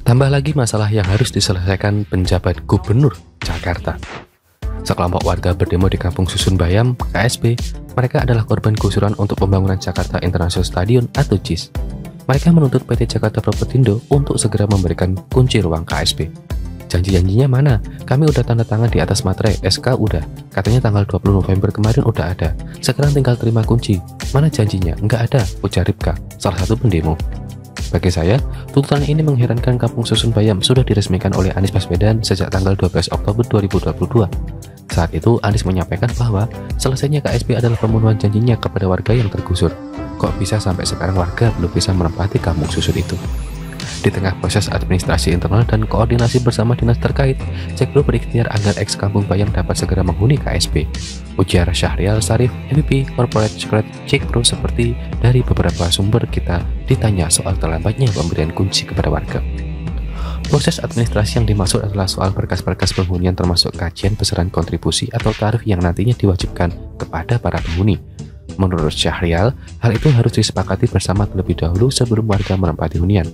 Tambah lagi masalah yang harus diselesaikan penjabat Gubernur Jakarta. Sekelompok warga berdemo di Kampung Susun Bayam, KSB. Mereka adalah korban gusuran untuk pembangunan Jakarta International Stadium atau JIS. Mereka menuntut PT Jakarta Propertindo untuk segera memberikan kunci ruang KSB. Janji-janjinya mana? Kami udah tanda tangan di atas materai, SK udah. Katanya tanggal 20 November kemarin udah ada. Sekarang tinggal terima kunci. Mana janjinya? Nggak ada, ujar Ripka, salah satu pendemo. Bagi saya, tuntutan ini mengherankan. Kampung Susun Bayam sudah diresmikan oleh Anies Baswedan sejak tanggal 12 Oktober 2022. Saat itu, Anies menyampaikan bahwa selesainya KSB adalah pemenuhan janjinya kepada warga yang tergusur. Kok bisa sampai sekarang warga belum bisa menempati Kampung Susun itu? Di tengah proses administrasi internal dan koordinasi bersama dinas terkait, Cekpro berikhtiar agar ex Kampung Bayam dapat segera menghuni KSB. Ujar Syahrial Sarif, MVP Corporate Secretary Cekpro. Seperti dari beberapa sumber kita ditanya soal terlambatnya pemberian kunci kepada warga. Proses administrasi yang dimaksud adalah soal berkas-berkas penghunian termasuk kajian besaran kontribusi atau tarif yang nantinya diwajibkan kepada para penghuni. Menurut Syahrial, hal itu harus disepakati bersama terlebih dahulu sebelum warga menempati hunian.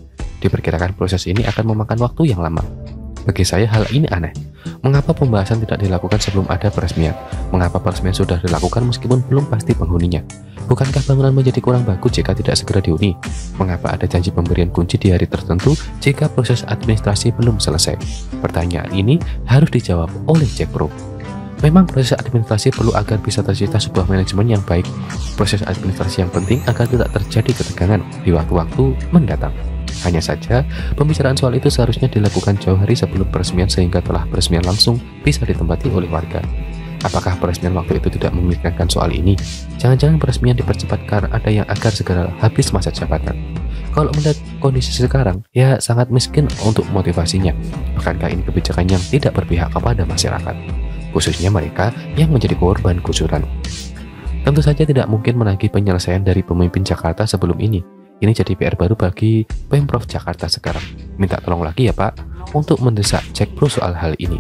Diperkirakan proses ini akan memakan waktu yang lama. Bagi saya hal ini aneh. Mengapa pembahasan tidak dilakukan sebelum ada peresmian? Mengapa peresmian sudah dilakukan meskipun belum pasti penghuninya? Bukankah bangunan menjadi kurang bagus jika tidak segera dihuni? Mengapa ada janji pemberian kunci di hari tertentu jika proses administrasi belum selesai? Pertanyaan ini harus dijawab oleh Cekpro. Memang proses administrasi perlu agar bisa tercipta sebuah manajemen yang baik. Proses administrasi yang penting agar tidak terjadi ketegangan di waktu-waktu mendatang. Hanya saja, pembicaraan soal itu seharusnya dilakukan jauh hari sebelum peresmian sehingga telah peresmian langsung bisa ditempati oleh warga. Apakah peresmian waktu itu tidak memikirkan soal ini? Jangan-jangan peresmian dipercepat karena ada yang agar segera habis masa jabatan. Kalau melihat kondisi sekarang, ya sangat miskin untuk motivasinya. Bukankah ini kebijakan yang tidak berpihak kepada masyarakat, khususnya mereka yang menjadi korban gusuran? Tentu saja tidak mungkin menagih penyelesaian dari pemimpin Jakarta sebelum ini. Ini jadi PR baru bagi Pemprov Jakarta sekarang. Minta tolong lagi ya Pak, untuk mendesak Cekpro soal hal ini.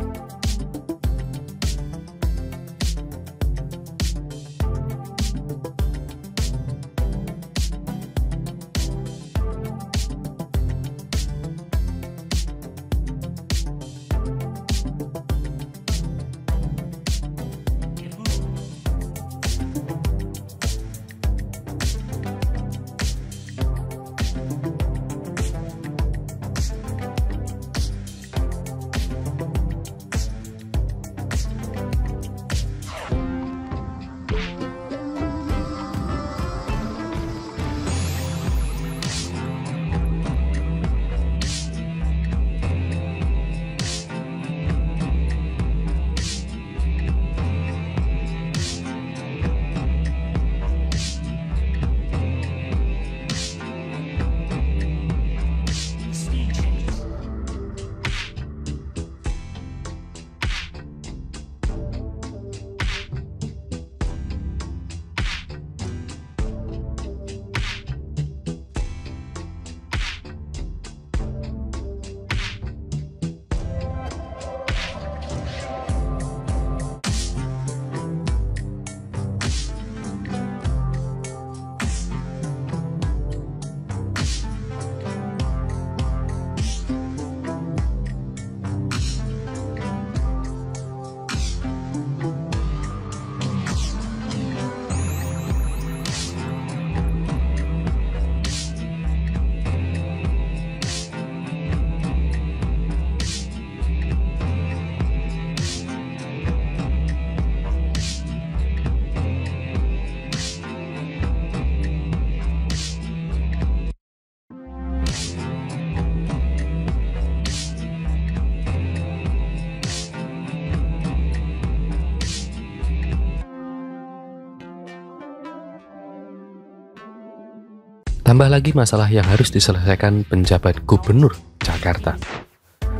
Tambah lagi masalah yang harus diselesaikan penjabat Gubernur Jakarta.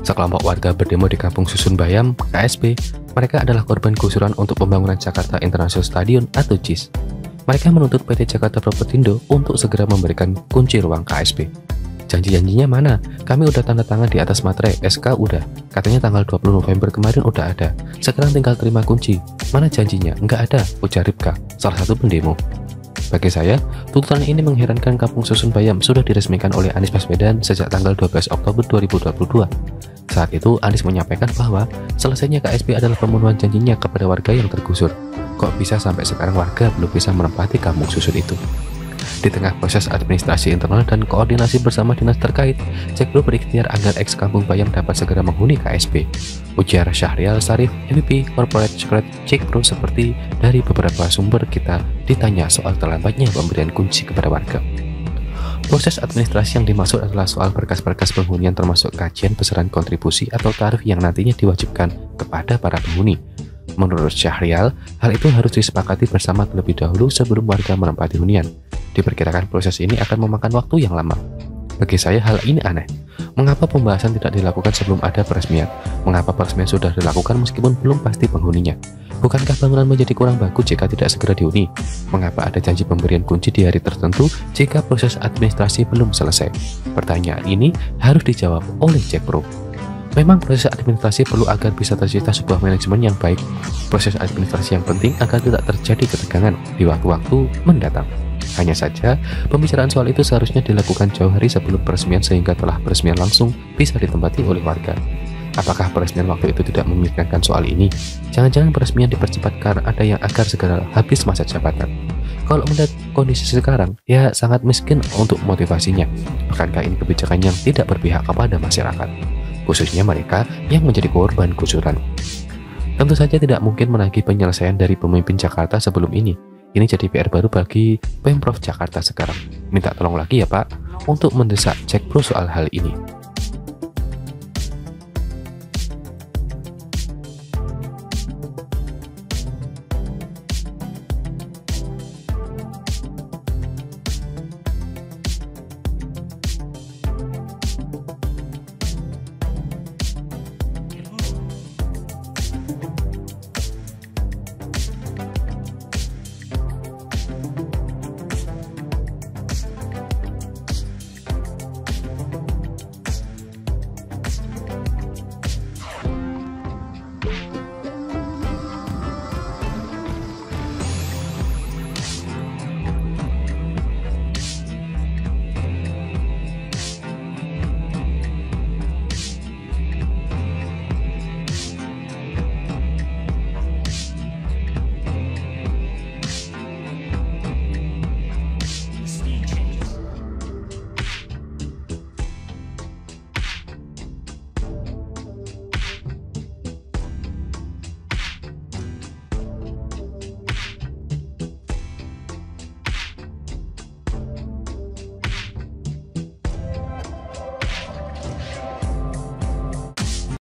Sekelompok warga berdemo di Kampung Susun Bayam, KSB. Mereka adalah korban gusuran untuk pembangunan Jakarta International Stadium atau JIS. Mereka menuntut PT Jakarta Propertindo untuk segera memberikan kunci ruang KSB. Janji-janjinya mana? Kami udah tanda tangan di atas materai, SK udah. Katanya tanggal 20 November kemarin udah ada. Sekarang tinggal terima kunci. Mana janjinya? Nggak ada, ujar Ripka, salah satu pendemo. Bagi saya, tuntutan ini mengherankan. Kampung Susun Bayam sudah diresmikan oleh Anies Baswedan sejak tanggal 12 Oktober 2022. Saat itu, Anies menyampaikan bahwa selesainya KSP adalah pemenuhan janjinya kepada warga yang tergusur. Kok bisa sampai sekarang warga belum bisa menempati kampung susun itu? Di tengah proses administrasi internal dan koordinasi bersama dinas terkait, Cekpro berikhtiar agar ex Kampung Bayam dapat segera menghuni KSP. Ujar Syahrial Sarif, MVP Corporate Secretary Cekpro. Seperti dari beberapa sumber kita ditanya soal terlambatnya pemberian kunci kepada warga. Proses administrasi yang dimaksud adalah soal berkas-berkas penghunian termasuk kajian besaran kontribusi atau tarif yang nantinya diwajibkan kepada para penghuni. Menurut Syahrial, hal itu harus disepakati bersama terlebih dahulu sebelum warga menempati hunian. Diperkirakan proses ini akan memakan waktu yang lama. Bagi saya hal ini aneh. Mengapa pembahasan tidak dilakukan sebelum ada peresmian? Mengapa peresmian sudah dilakukan meskipun belum pasti penghuninya? Bukankah bangunan menjadi kurang bagus jika tidak segera dihuni? Mengapa ada janji pemberian kunci di hari tertentu jika proses administrasi belum selesai? Pertanyaan ini harus dijawab oleh Cekpro. Memang proses administrasi perlu agar bisa tercipta sebuah manajemen yang baik. Proses administrasi yang penting agar tidak terjadi ketegangan di waktu-waktu mendatang. Hanya saja, pembicaraan soal itu seharusnya dilakukan jauh hari sebelum peresmian sehingga telah peresmian langsung bisa ditempati oleh warga. Apakah peresmian waktu itu tidak memikirkan soal ini? Jangan-jangan peresmian dipercepat karena ada yang agar segera habis masa jabatan. Kalau melihat kondisi sekarang, ya sangat miskin untuk motivasinya. Bukankah ini kebijakan yang tidak berpihak kepada masyarakat, khususnya mereka yang menjadi korban gusuran? Tentu saja tidak mungkin menagih penyelesaian dari pemimpin Jakarta sebelum ini. Ini jadi PR baru bagi Pemprov Jakarta sekarang. Minta tolong lagi ya Pak, untuk mendesak Cekpro soal hal ini.